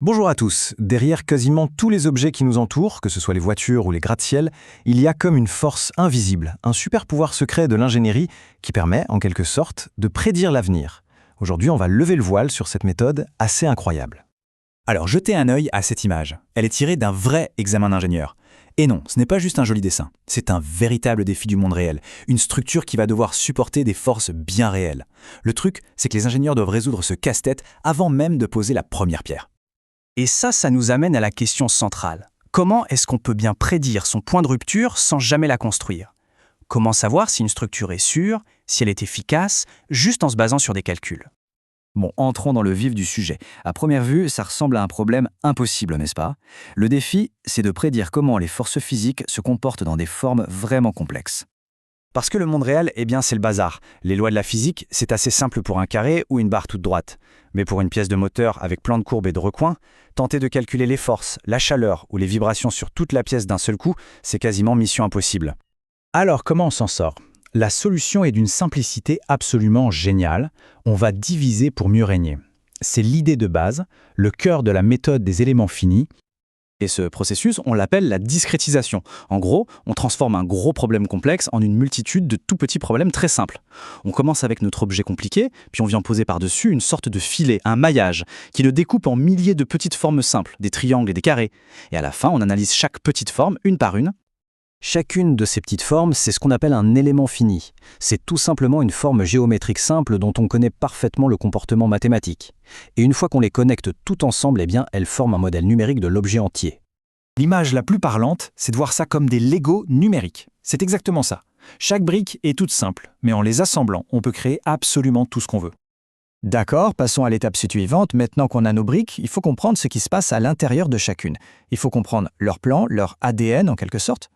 Bonjour à tous. Derrière quasiment tous les objets qui nous entourent, que ce soit les voitures ou les gratte-ciel, il y a comme une force invisible, un super pouvoir secret de l'ingénierie qui permet, en quelque sorte, de prédire l'avenir. Aujourd'hui, on va lever le voile sur cette méthode assez incroyable. Alors jetez un œil à cette image. Elle est tirée d'un vrai examen d'ingénieur. Et non, ce n'est pas juste un joli dessin. C'est un véritable défi du monde réel. Une structure qui va devoir supporter des forces bien réelles. Le truc, c'est que les ingénieurs doivent résoudre ce casse-tête avant même de poser la première pierre. Et ça nous amène à la question centrale. Comment est-ce qu'on peut bien prédire son point de rupture sans jamais la construire? Comment savoir si une structure est sûre, si elle est efficace, juste en se basant sur des calculs? Bon, entrons dans le vif du sujet. À première vue, ça ressemble à un problème impossible, n'est-ce pas? Le défi, c'est de prédire comment les forces physiques se comportent dans des formes vraiment complexes. Parce que le monde réel, c'est le bazar. Les lois de la physique, c'est assez simple pour un carré ou une barre toute droite. Mais pour une pièce de moteur avec plein de courbes et de recoins, tenter de calculer les forces, la chaleur ou les vibrations sur toute la pièce d'un seul coup, c'est quasiment mission impossible. Alors comment on s'en sort? La solution est d'une simplicité absolument géniale. On va diviser pour mieux régner. C'est l'idée de base, le cœur de la méthode des éléments finis. Et ce processus, on l'appelle la discrétisation. En gros, on transforme un gros problème complexe en une multitude de tout petits problèmes très simples. On commence avec notre objet compliqué, puis on vient poser par-dessus une sorte de filet, un maillage, qui le découpe en milliers de petites formes simples, des triangles et des carrés. Et à la fin, on analyse chaque petite forme, une par une. Chacune de ces petites formes, c'est ce qu'on appelle un élément fini. C'est tout simplement une forme géométrique simple dont on connaît parfaitement le comportement mathématique. Et une fois qu'on les connecte tout ensemble, elles forment un modèle numérique de l'objet entier. L'image la plus parlante, c'est de voir ça comme des Lego numériques. C'est exactement ça. Chaque brique est toute simple, mais en les assemblant, on peut créer absolument tout ce qu'on veut. D'accord, passons à l'étape suivante. Maintenant qu'on a nos briques, il faut comprendre ce qui se passe à l'intérieur de chacune. Il faut comprendre leur plan, leur ADN en quelque sorte.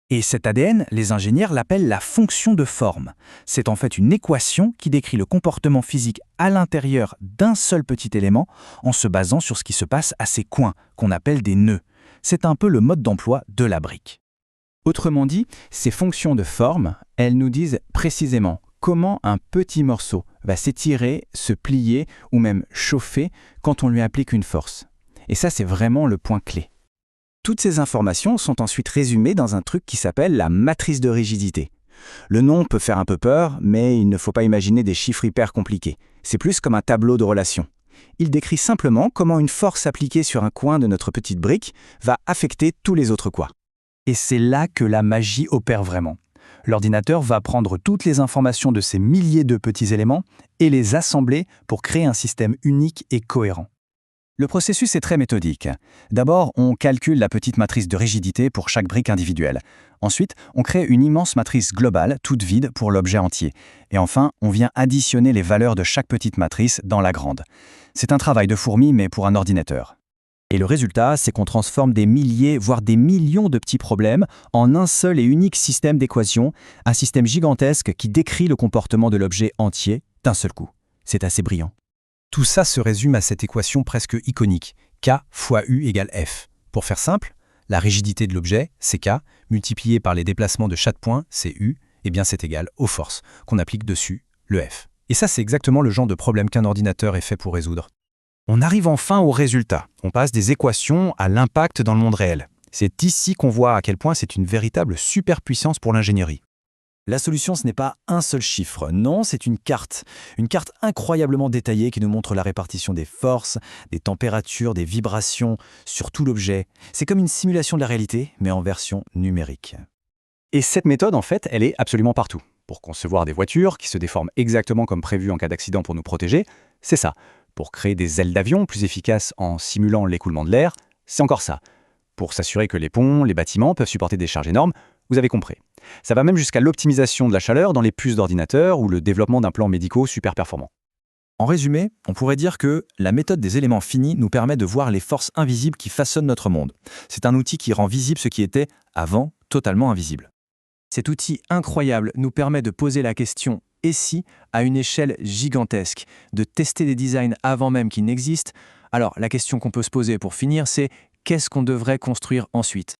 Et cet ADN, les ingénieurs l'appellent la fonction de forme. C'est en fait une équation qui décrit le comportement physique à l'intérieur d'un seul petit élément en se basant sur ce qui se passe à ses coins, qu'on appelle des nœuds. C'est un peu le mode d'emploi de la brique. Autrement dit, ces fonctions de forme, elles nous disent précisément comment un petit morceau va s'étirer, se plier ou même chauffer quand on lui applique une force. Et ça, c'est vraiment le point clé. Toutes ces informations sont ensuite résumées dans un truc qui s'appelle la matrice de rigidité. Le nom peut faire un peu peur, mais il ne faut pas imaginer des chiffres hyper compliqués. C'est plus comme un tableau de relations. Il décrit simplement comment une force appliquée sur un coin de notre petite brique va affecter tous les autres coins. Et c'est là que la magie opère vraiment. L'ordinateur va prendre toutes les informations de ces milliers de petits éléments et les assembler pour créer un système unique et cohérent. Le processus est très méthodique. D'abord, on calcule la petite matrice de rigidité pour chaque brique individuelle. Ensuite, on crée une immense matrice globale, toute vide, pour l'objet entier. Et enfin, on vient additionner les valeurs de chaque petite matrice dans la grande. C'est un travail de fourmi, mais pour un ordinateur. Et le résultat, c'est qu'on transforme des milliers, voire des millions de petits problèmes en un seul et unique système d'équations, un système gigantesque qui décrit le comportement de l'objet entier d'un seul coup. C'est assez brillant. Tout ça se résume à cette équation presque iconique, K fois U égale F. Pour faire simple, la rigidité de l'objet, c'est K, multiplié par les déplacements de chaque point, c'est U, et bien c'est égal aux forces qu'on applique dessus, le F. Et ça, c'est exactement le genre de problème qu'un ordinateur est fait pour résoudre. On arrive enfin au résultat. On passe des équations à l'impact dans le monde réel. C'est ici qu'on voit à quel point c'est une véritable superpuissance pour l'ingénierie. La solution, ce n'est pas un seul chiffre, non, c'est une carte incroyablement détaillée qui nous montre la répartition des forces, des températures, des vibrations sur tout l'objet. C'est comme une simulation de la réalité, mais en version numérique. Et cette méthode, en fait, elle est absolument partout. Pour concevoir des voitures qui se déforment exactement comme prévu en cas d'accident pour nous protéger, c'est ça. Pour créer des ailes d'avion plus efficaces en simulant l'écoulement de l'air, c'est encore ça. Pour s'assurer que les ponts, les bâtiments peuvent supporter des charges énormes, vous avez compris. Ça va même jusqu'à l'optimisation de la chaleur dans les puces d'ordinateur ou le développement d'implants médicaux super performants. En résumé, on pourrait dire que la méthode des éléments finis nous permet de voir les forces invisibles qui façonnent notre monde. C'est un outil qui rend visible ce qui était, avant, totalement invisible. Cet outil incroyable nous permet de poser la question « et si ?» à une échelle gigantesque, de tester des designs avant même qu'ils n'existent. Alors, la question qu'on peut se poser pour finir, c'est qu'est-ce qu'on devrait construire ensuite ?